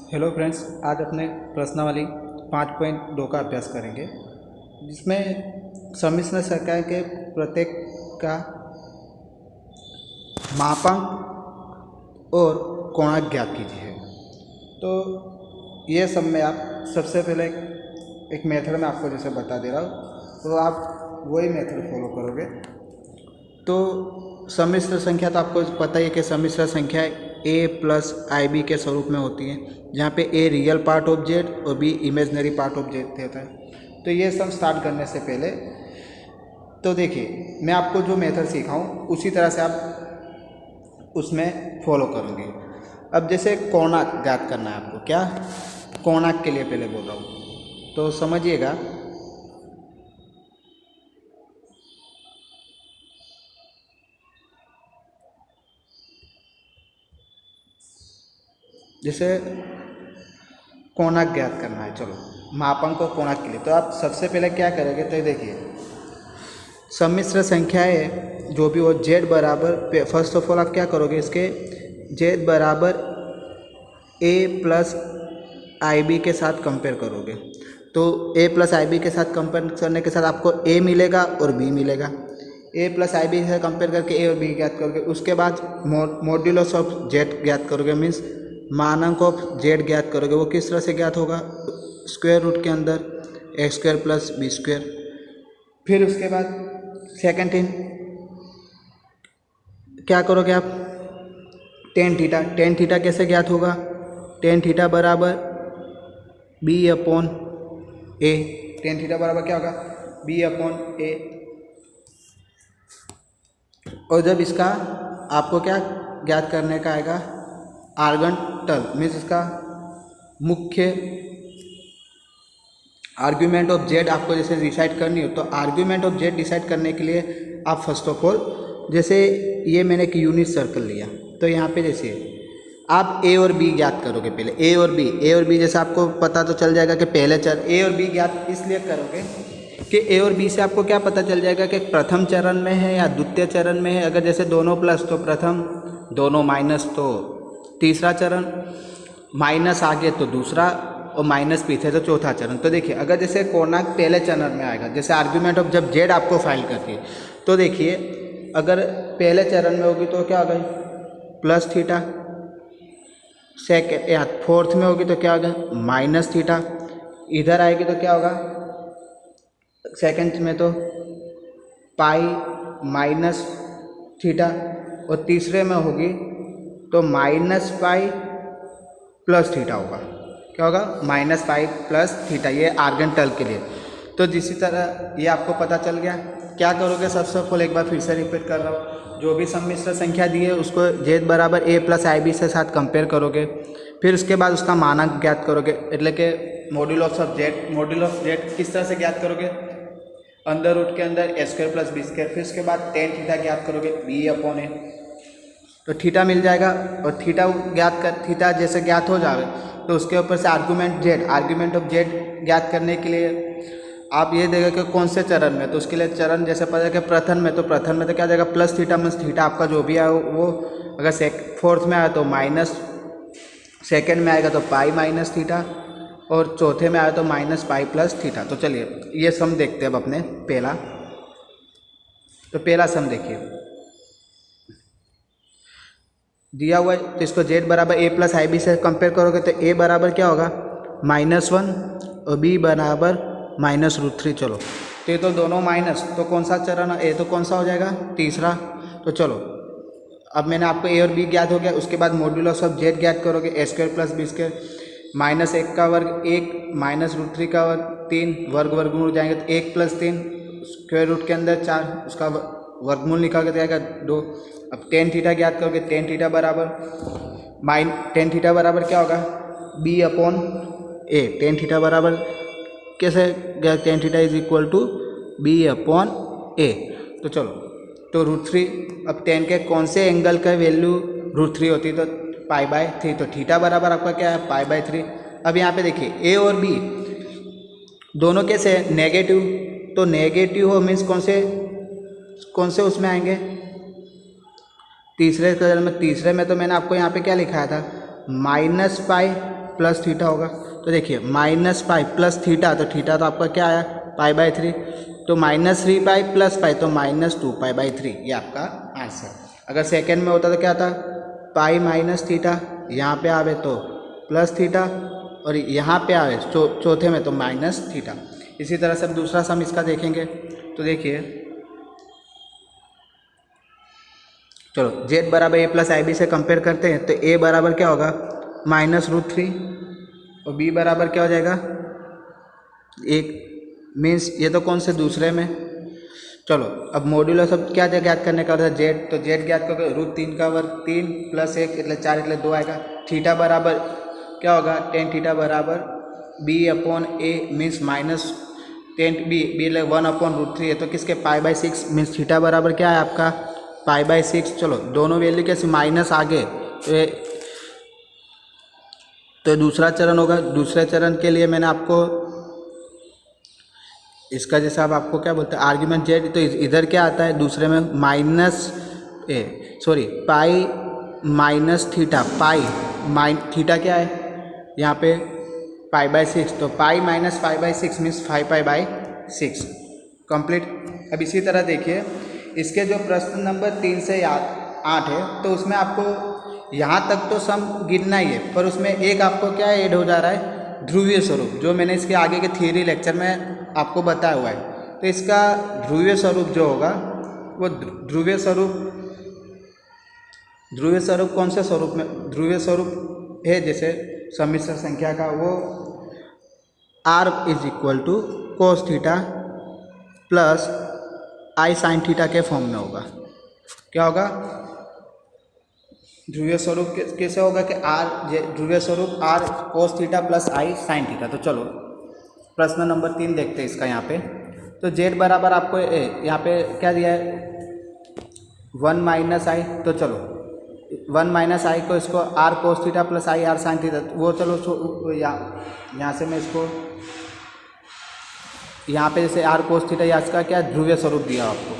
Hello friends, आज अपने प्रश्नावली 5.2 का अभ्यास करेंगे, जिसमें सम्मिश्र संख्या के प्रत्येक का मापांक और कोणांक ज्ञात कीजिए। तो ये सब में आप सबसे पहले एक मेथड में आपको जैसे बता दे रहा हूँ, तो आप वही मेथड फॉलो करोगे। तो सम्मिश्र संख्या तो आपको पता ही है कि सम्मिश्र संख्या a प्लस आई बी के स्वरूप में होती है, जहाँ पे a real part of Z और b imaginary part of Z होता है। तो ये सब स्टार्ट करने से पहले तो देखिए, मैं आपको जो मेथड सिखाऊं उसी तरह से आप उसमें फॉलो करोगे। अब जैसे कोणांक ज्ञात करना है आपको, क्या कोणांक के लिए पहले बोल रहा हूँ, तो समझिएगा। जैसे कोणांक ज्ञात करना है, चलो मापांक और कोणांक के लिए तो आप सबसे पहले क्या करेंगे, तो देखिए सम्मिश्र संख्याएं जो भी हो जेड बराबर, फर्स्ट ऑफ ऑल आप क्या करोगे, इसके जेड बराबर ए प्लस आई बी के साथ कंपेयर करोगे। तो ए प्लस आई बी के साथ कंपेयर करने के साथ आपको ए मिलेगा और बी मिलेगा। ए प्लस आई बी से कंपेयर करके ए और बी ज्ञात करोगे। उसके बाद मॉड्यूलस ऑफ जेड ज्ञात करोगे, मीन्स मानक ऑफ जेड ज्ञात करोगे। वो किस तरह से ज्ञात होगा, स्क्वायर रूट के अंदर X square plus B square. फिर उसके बाद सेकेंड थिंग क्या करोगे आप, टेन थीटा। टेन थीटा कैसे ज्ञात होगा, टेन थीटा बराबर B upon A. Tan theta बराबर क्या होगा, बी अपॉन ए। और जब इसका आपको क्या ज्ञात करने का आएगा, आर्गन टल, मीन्स इसका मुख्य आर्ग्यूमेंट ऑफ जेड आपको जैसे डिसाइड करनी हो, तो आर्ग्यूमेंट ऑफ जेड डिसाइड करने के लिए आप फर्स्ट ऑफ ऑल, जैसे ये मैंने एक यूनिट सर्कल लिया, तो यहाँ पे जैसे आप ए और बी ज्ञात करोगे। पहले ए और बी जैसे आपको पता तो चल जाएगा कि पहले चरण ए और बी ज्ञात इसलिए करोगे कि ए और बी से आपको क्या पता चल जाएगा कि प्रथम चरण में है या द्वितीय चरण में है। अगर जैसे दोनों प्लस तो प्रथम, दोनों माइनस तो तीसरा चरण, माइनस आगे तो दूसरा, और माइनस पीछे तो चौथा चरण। तो देखिए, अगर जैसे कोणांक पहले चरण में आएगा, जैसे आर्ग्यूमेंट ऑफ जब जेड आपको फाइल करती है, तो देखिए अगर पहले चरण में होगी तो क्या होगा, प्लस थीटा। सेकेंड या फोर्थ में होगी तो क्या होगा, माइनस थीटा। इधर आएगी तो क्या होगा, सेकेंड में तो पाई माइनस थीटा, और तीसरे में होगी तो माइनस पाई प्लस थीटा होगा। क्या होगा, माइनस पाई प्लस थीटा। ये आर्गन टल के लिए। तो जिसी तरह ये आपको पता चल गया। क्या करोगे, सबसे पहले एक बार फिर से रिपीट कर रहा हूँ, जो भी सम्मिश्र संख्या दी है उसको जेड बराबर ए प्लस आई बी से साथ कंपेयर करोगे। फिर उसके बाद उसका मानक ज्ञात करोगे, એટલે કે modulus of Z. Modulus of Z किस तरह से ज्ञात करोगे, अंडर रूट के अंदर ए स्क्वायर प्लस बी स्क्वायर। फिर उसके बाद टेन थीटा ज्ञात करोगे, बी अपॉन ए, तो थीटा मिल जाएगा। और थीटा जैसे ज्ञात हो जाए तो उसके ऊपर से आर्ग्यूमेंट ऑफ जेड ज्ञात करने के लिए आप ये देगा कि कौन से चरण में, तो उसके लिए चरण जैसे पता है कि प्रथम में, तो प्रथम में तो क्या जाएगा, प्लस थीटा मीन्स थीटा आपका जो भी आए वो, अगर फोर्थ में आया तो माइनस, सेकेंड में आएगा तो पाई माइनस थीटा, और चौथे में आया तो माइनस पाई प्लस थीटा। तो चलिए ये सम देखते हैं अब अपने पहला। तो पहला सम देखिए, दिया हुआ है तो इसको जेड बराबर ए प्लस आई बी से कंपेयर करोगे तो ए बराबर क्या होगा, -1 और बी बराबर -√3। चलो, तो ये तो दोनों माइनस, तो कौन सा चरण है, ए तो कौन सा हो जाएगा, तीसरा। तो चलो, अब मैंने आपको ए और बी ज्ञात हो गया। उसके बाद मॉड्यूलस ऑफ जेड ज्ञात करोगे, ए स्क्वायर प्लस बी स्क्वायर, -1 का वर्ग 1, -√3 का वर्ग 3, वर्गमूल हो जाएंगे तो 1 + 3, स्क्वायर रूट के अंदर 4, उसका वर्गमूल निकाल के जाएगा 2। अब टेन थीटा ज्ञात करोगे, टेन थीटा बराबर क्या होगा, B upon A. Tan theta बराबर कैसे गया, tan theta is equal to B upon A. तो चलो, तो √3, अब टेन के कौन से एंगल का वैल्यू √3 होती है, तो π/3, तो थीटा बराबर आपका क्या है, π/3। अब यहाँ पे देखिए ए और बी दोनों कैसे नेगेटिव, तो नेगेटिव हो मीन्स कौन से उसमें आएंगे, तीसरे में तो मैंने आपको यहाँ पे क्या लिखाया था, -π प्लस थीटा होगा। तो देखिए माइनस पाई प्लस थीटा, तो थीटा तो आपका क्या आया पाई/3, तो -3 पाई प्लस पाई तो -2 पाई/3, ये आपका आंसर। अगर सेकेंड में होता तो क्या था पाई माइनस थीटा, यहाँ पे आवे तो प्लस थीटा और यहाँ पे आवे चौथे में तो माइनस थीटा। इसी तरह से अब दूसरा सम इसका देखेंगे। तो देखिए चलो z बराबर a प्लस IB से कंपेयर करते हैं, तो a बराबर क्या होगा -√3 और b बराबर क्या हो जाएगा 1, मीन्स ये तो कौन से दूसरे में। चलो अब मॉड्यूलो सब क्या ज्ञात करने का होता है z, तो z ज्ञात करोगे √3 का वर्ग 3 + 1 એટલે 4 એટલે 2 आएगा। थीटा बराबर क्या होगा tan थीटा बराबर b/a मीन्स -tan b એટલે 1/√3 है, तो किसके पाई/6 मीन्स थीटा बराबर क्या है आपका पाई/6। चलो दोनों वैल्यू कैसे माइनस आगे, तो दूसरा चरण होगा। दूसरे चरण के लिए मैंने आपको इसका जैसे अब आपको क्या बोलते हैं आर्ग्यूमेंट जेड, तो इधर क्या आता है दूसरे में पाई माइनस थीटा, थीटा क्या है यहाँ पे पाई/6, तो पाई माइनस पाई/6 मीन्स 5 पाई/6 कंप्लीट। अब इसी तरह देखिए इसके जो प्रश्न नंबर 3 से 8 है, तो उसमें आपको यहाँ तक तो सम गिनना ही है, पर उसमें एक आपको क्या ऐड हो जा रहा है ध्रुवीय स्वरूप, जो मैंने इसके आगे के थियरी लेक्चर में आपको बताया हुआ है। तो इसका ध्रुवीय स्वरूप जो होगा वो ध्रुवीय स्वरूप कौन से स्वरूप में ध्रुवीय स्वरूप है, जैसे सम्मिश्र संख्या का वो r = cos theta plus i sin theta के फॉर्म में होगा। क्या होगा ध्रुवीय स्वरूप कैसे होगा कि ध्रुवीय स्वरूप r cos theta plus i sin theta. तो चलो प्रश्न नंबर 3 देखते हैं इसका यहाँ पे। तो z बराबर आपको यहाँ पे क्या दिया है 1 - i, तो चलो 1 - i को इसको r cos theta plus i r sin theta, वो चलो यहाँ से मैं इसको यहाँ पे जैसे r cos थीटा या इसका क्या ध्रुवीय स्वरूप दिया आपको,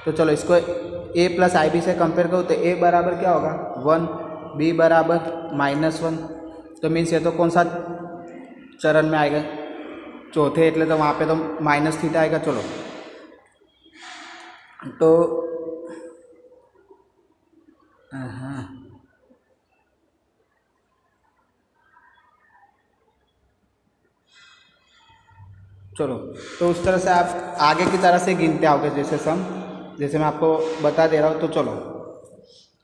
तो चलो इसको a प्लस IB से कंपेयर करो तो a बराबर क्या होगा 1, b बराबर -1, तो मीन्स ये तो कौन सा चरण में आएगा चौथे, એટલે तो वहाँ पे तो माइनस थीटा आएगा। चलो तो चलो तो उस तरह से आप आगे की तरह से गिनते आओगे जैसे सम, जैसे मैं आपको बता दे रहा हूँ। तो चलो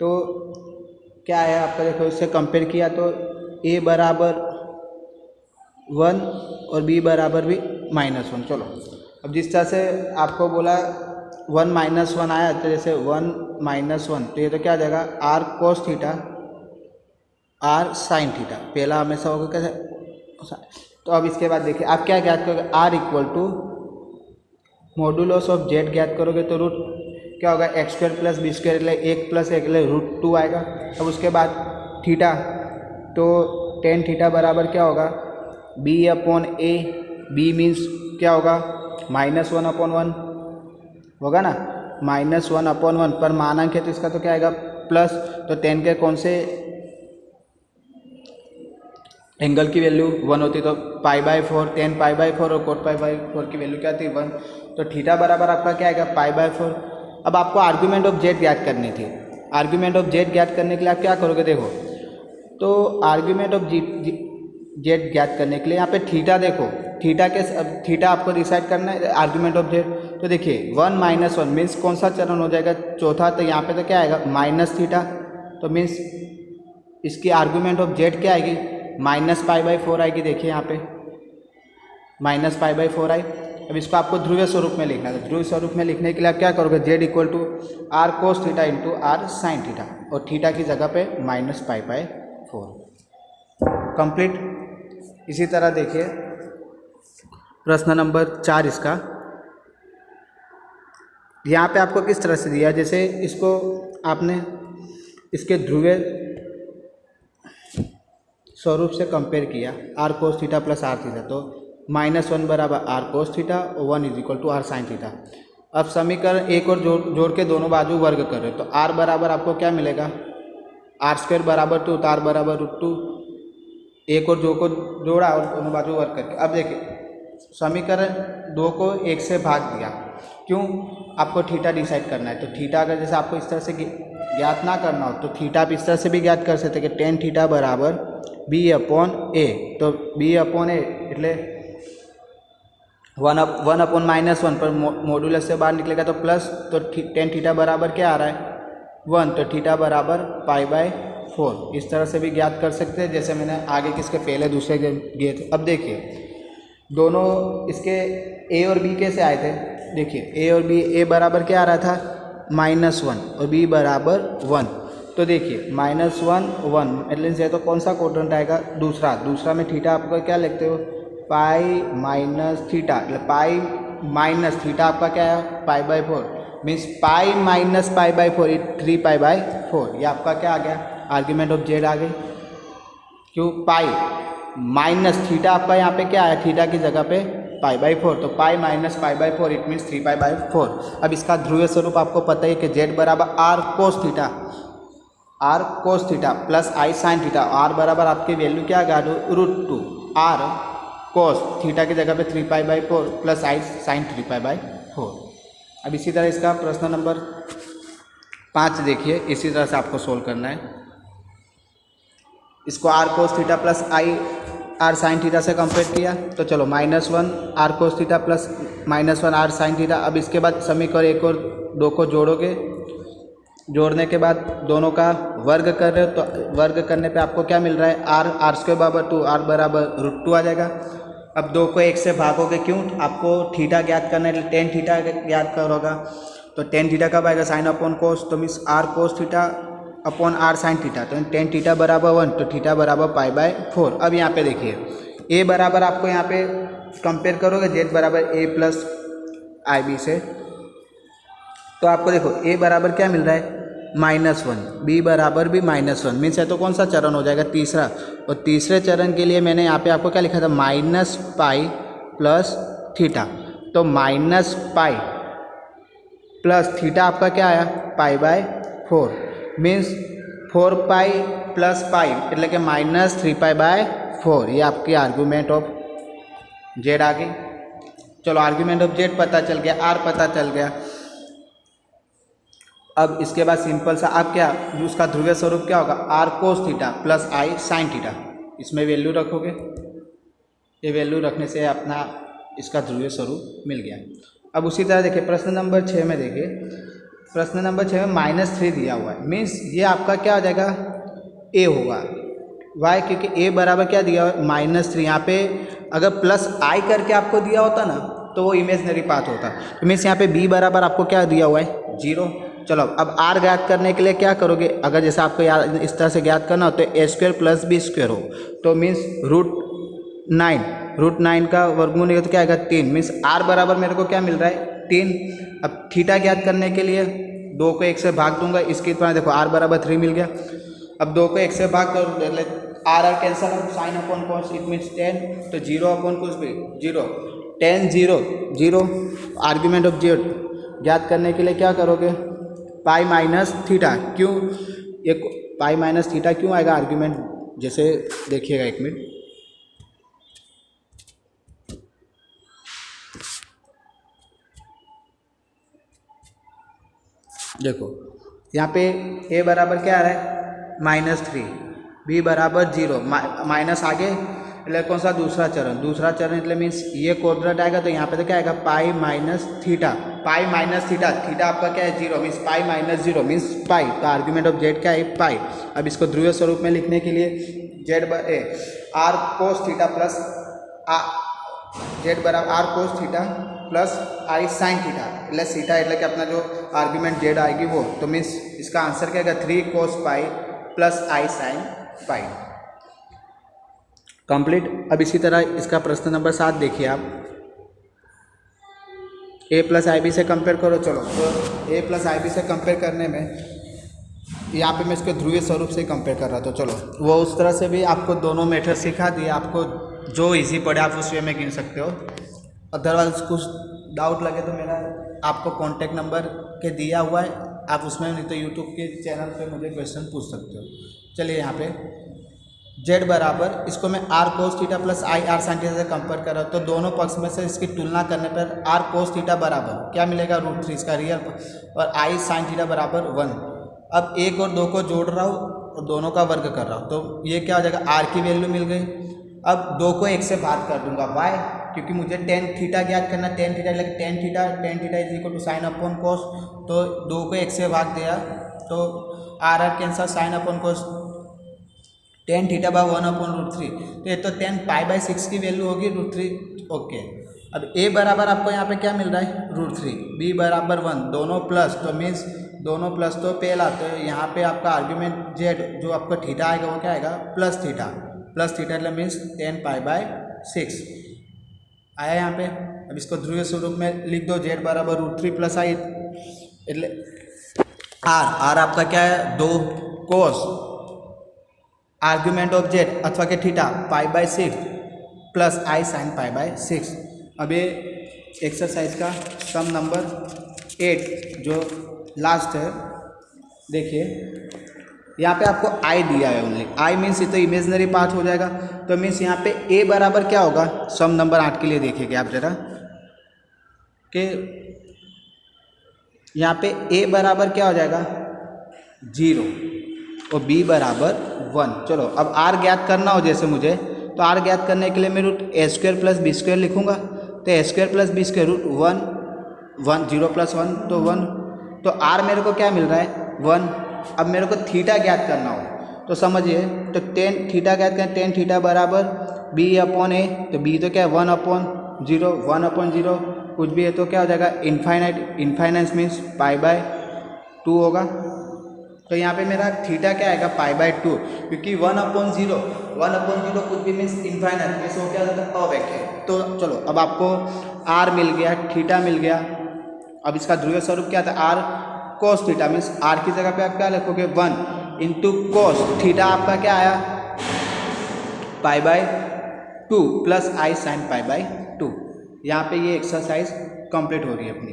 तो क्या है आपका देखो इससे कंपेयर किया तो a बराबर 1 और b बराबर भी -1। चलो अब जिस तरह से आपको बोला 1 - 1 आया, तो जैसे 1 - 1 तो ये तो क्या आ जाएगा r cos theta r sin theta, पहला हमेशा होगा कैसे। तो अब इसके बाद देखिए आप क्या ज्ञात करोगे r मॉड्यूलस ऑफ z ज्ञात करोगे, तो रूट क्या होगा x² + b² એટલે 1 + 1 એટલે √2 आएगा। अब उसके बाद थीटा, तो tan थीटा बराबर क्या होगा b/a, b मीन्स क्या होगा -1/1 होगा ना, -1/1 पर मानांक है तो इसका तो क्या आएगा प्लस, तो tan के कौन से एंगल की वैल्यू 1 होती, तो π/4 tan π/4 और cot π/4 की वैल्यू क्या थी 1, तो थीटा बराबर आपका क्या आएगा π/4। अब आपको आर्ग्यूमेंट ऑफ जेड ज्ञात करनी थी। आर्ग्यूमेंट ऑफ जेड ज्ञात करने के लिए आप क्या करोगे देखो, तो आर्ग्यूमेंट ऑफ जेड ज्ञात करने के लिए यहाँ पे थीटा देखो, थीटा आपको डिसाइड करना है आर्ग्यूमेंट ऑफ जेड। तो देखिए 1 - 1 मीन्स कौन सा चरण हो जाएगा चौथा, तो यहाँ पे तो क्या आएगा -थीटा, तो मीन्स इसकी आर्ग्यूमेंट ऑफ जेड क्या आएगी -π/4 आएगी। देखिए यहाँ पे -π/4 आई। अब इसको आपको ध्रुवीय स्वरूप में लिखना है। ध्रुवीय स्वरूप में लिखने के लिए आप क्या करोगे z = r cos theta × r sin theta, और थीटा की जगह पे -π/4 कंप्लीट। इसी तरह देखिए प्रश्न नंबर 4 इसका, यहाँ पे आपको किस तरह से दिया, जैसे इसको आपने इसके ध्रुवीय स्वरूप से कंपेयर किया r cos theta plus r theta, तो -1 बराबर r cos थीटा और 1 = r sin थीटा। अब समीकरण एक और जोड़ के दोनों बाजू वर्ग कर रहे, तो r बराबर आपको क्या मिलेगा r² बराबर 2, तो r बराबर √2, एक और दो को जोड़ा और दोनों बाजू वर्ग करके। अब देखिए समीकरण 2 को 1 से भाग दिया, क्यों? आपको थीटा डिसाइड करना है। तो थीटा अगर जैसे आपको इस तरह से ज्ञात ना करना हो तो थीटा आप इस तरह से भी ज्ञात कर सकते हैं कि टेन थीटा बराबर बी अपॉन ए। तो बी अपॉन ए એટલે 1/-1 पर मॉड्यूलस से बाहर निकलेगा तो प्लस, तो टेन थीटा बराबर क्या आ रहा है 1, तो थीटा बराबर π/4। इस तरह से भी ज्ञात कर सकते हैं जैसे मैंने आगे किसके पहले दूसरे के दिए थे। अब देखिए दोनों इसके ए और बी कैसे आए थे, देखिए ए और बी, ए बराबर क्या आ रहा था -1 और बी बराबर 1। तो देखिए -1 एटलीस्ट है तो कौन सा क्वाड्रेंट आएगा, दूसरा में थीटा आपका क्या लिखते हो π-थीटा, मतलब π-थीटा आपका क्या है π/4, मीन्स π-π/4 3π/4। ये आपका क्या आ गया, आर्ग्यूमेंट ऑफ जेड आ गई। क्यों, पाई माइनस थीटा आपका यहाँ पे क्या है, थीटा की जगह पे π/4, तो π-π/4 इट मीन्स 3π/4। अब इसका ध्रुवीय स्वरूप आपको पता ही कि जेड बराबर R cos theta plus I sine theta. R बराबर आपकी वैल्यू क्या आ गया √2 आर कोस थीटा की जगह पे 3π/4 प्लस आई साइन 3π/4। अब इसी तरह इसका प्रश्न नंबर 5 देखिए, इसी तरह से आपको सोल्व करना है। इसको R cos theta plus I R sine theta से कंपेयर किया तो चलो -1 R cos theta plus -1 R sine theta. अब इसके बाद समीकरण 1 और 2 को जोड़ोगे, जोड़ने के बाद दोनों का वर्ग कर रहे हो तो वर्ग करने पे आपको क्या मिल रहा है r² बराबर 2, r बराबर √2 आ जाएगा। अब 2 को 1 से भागोगे, क्यों, आपको थीटा ज्ञात करना है, टेन थीटा ज्ञात करोगा। तो टेन थीटा कब आएगा, साइन अपॉन कोस, तो means R cos theta upon R sine theta. तो टेन थीटा बराबर 1, तो थीटा बराबर π/4। अब यहाँ पे देखिए ए बराबर आपको यहाँ पे कंपेयर करोगे जेड बराबर a प्लस आई बी से, तो आपको देखो ए बराबर क्या मिल रहा है -1, बी बराबर भी -1, मीन्स है तो कौन सा चरण हो जाएगा, तीसरा। और तीसरे चरण के लिए मैंने यहाँ पे आपको क्या लिखा था -π प्लस थीटा। तो -π प्लस थीटा आपका क्या आया π/4, मीन्स 4π प्लस π એટલે કે -3π/4। ये आपकी आर्गूमेंट ऑफ जेड आ गई। चलो आर्गूमेंट ऑफ जेड पता चल गया, आर पता चल गया। अब इसके बाद सिंपल सा आप क्या, उसका ध्रुवीय स्वरूप क्या होगा, R cos theta plus I sine theta. इसमें वैल्यू रखोगे, ये वैल्यू रखने से अपना इसका ध्रुवीय स्वरूप मिल गया। अब उसी तरह देखिए प्रश्न नंबर 6 में देखिए, प्रश्न नंबर 6 में -3 दिया हुआ है, मीन्स ये आपका क्या हो जाएगा ए होगा। वाई, क्योंकि ए बराबर क्या दिया हुआ है -3। यहाँ पे अगर प्लस आई करके आपको दिया होता ना तो वो इमेजनरी पाथ होता। तो मीन्स यहाँ पे बी बराबर आपको क्या दिया हुआ है 0। चलो अब आर ज्ञात करने के लिए क्या करोगे, अगर जैसे आपको याद इस तरह से ज्ञात करना हो तो a² प्लस b² हो, तो मीन्स √9 का वर्गमूल है तो क्या आएगा 3, मीन्स आर बराबर मेरे को क्या मिल रहा है 3। अब थीटा ज्ञात करने के लिए 2 को 1 से भाग दूंगा, इसकी तरह देखो आर बराबर 3 मिल गया। अब 2 को 1 से भाग कर R cancel, sine upon cos it means 10, तो 0 अपॉन कॉस भी 0, 10 0 आर्ग्यूमेंट ऑफ जेड ज्ञात करने के लिए क्या करोगे π-थीटा। क्यों ये π-थीटा क्यों आएगा आर्ग्यूमेंट, जैसे देखिएगा 1 मिनट। देखो यहाँ पे a बराबर क्या आ रहा है -3, b बराबर 0, माइनस आगे એટલે कौन सा दूसरा चरण એટલે मीन्स ये क्वाड्रेंट आएगा। तो यहाँ पे तो क्या आएगा π-थीटा, थीटा आपका क्या है 0, मीन्स π-0 मीन्स पाई। तो आर्ग्यूमेंट ऑफ जेड क्या है पाई। अब इसको ध्रुवीय स्वरूप में लिखने के लिए Z R cos theta plus Z बराबर R cos theta plus I sine theta એટલે थीटा એટલે कि अपना जो आर्ग्यूमेंट जेड आएगी वो, तो मीन्स इसका आंसर क्या आएगा 3 cos pi plus I sine pi. Complete. अब इसी तरह इसका प्रश्न नंबर 7 देखिए आप, a प्लस आई बी से कंपेयर करो। चलो तो a प्लस आई बी से कंपेयर करने में यहाँ पे मैं इसके ध्रुवीय स्वरूप से कंपेयर कर रहा था। चलो वो उस तरह से भी आपको दोनों मेथड सिखा दिए, आपको जो इजी पड़े आप उस वे में गिन सकते हो। अदरवाइज कुछ डाउट लगे तो मेरा आपको कॉन्टैक्ट नंबर के दिया हुआ है, आप उसमें नहीं तो यूट्यूब के चैनल पे मुझे क्वेश्चन पूछ सकते हो। चलिए यहाँ पे जेड बराबर, इसको मैं R cos theta plus I R sine theta से कंपेयर कर रहा हूँ, तो दोनों पक्ष में से इसकी तुलना करने पर आर कोस थीटा बराबर क्या मिलेगा, √3 इसका रियल, और आई साइन थीटा बराबर 1। अब 1 और 2 को जोड़ रहा हूँ और दोनों का वर्ग कर रहा हूँ, तो ये क्या हो जाएगा, आर की वैल्यू मिल गई। अब 2 को 1 से भाग कर दूंगा, वाई, क्योंकि मुझे टेन थीटा ज्ञात करना, tan theta is equal to sine upon cos, तो 2 को 1 से भाग दिया तो R cancel, sine upon cos tan theta by 1 upon √3, तो ये तो 10 π/6 की वैल्यू होगी √3। ओके, अब a बराबर आपको यहाँ पे क्या मिल रहा है, √3, b बराबर 1, दोनों प्लस, तो मीन्स दोनों प्लस तो पहला, तो यहाँ पे आपका आर्ग्यूमेंट जेड जो आपका थीटा आएगा वो क्या आएगा, प्लस थीटा मतलब मीन्स 10 π/6 आया यहाँ पे। अब इसको ध्रुवीय स्वरूप में लिख दो, जेड बराबर √3 प्लस आई, એટલે आर आपका क्या है, 2 कोस आर्ग्यूमेंट ऑफ जेड अथवा के थीटा π/6 प्लस आई साइन π/6। अब ये एक्सरसाइज का सम नंबर 8 जो लास्ट है, देखिए यहाँ पे आपको आई दिया है ओनली, आई मीन्स ये तो इमेजनरी पार्ट हो जाएगा, तो मीन्स यहाँ पे ए बराबर क्या होगा, सम नंबर 8 के लिए देखिएगा आप जरा कि यहाँ पे ए बराबर क्या हो जाएगा, 0 और बी बराबर 1। चलो अब आर ज्ञात करना हो जैसे मुझे, तो आर ज्ञात करने के लिए मैं √a² + b² लिखूंगा, तो a² + b² √1 0 + 1 तो 1, तो आर मेरे को क्या मिल रहा है, 1। अब मेरे को थीटा ज्ञात करना हो तो समझिए, तो टेन थीटा ज्ञात करें, टेन थीटा बराबर b/a, तो b तो क्या है 1/0, 1/0 कुछ भी है तो क्या हो जाएगा, इनफाइनाइट मीन्स π/2 होगा। तो यहाँ पे मेरा थीटा क्या आएगा, π/2, क्योंकि 1/0 कुछ भी मीन्स इनफाइनाइट, मीन्स वो क्या होता है, अवैक्य है। तो चलो अब आपको आर मिल गया, थीटा मिल गया, अब इसका ध्रुवीय स्वरूप क्या था, R cos theta, means R की जगह पे आप क्या लिखोगे, 1 इंटू कोस थीटा, आपका क्या आया π/2 प्लस आई साइन π/2। यहाँ पे ये एक्सरसाइज कंप्लीट हो रही है अपनी।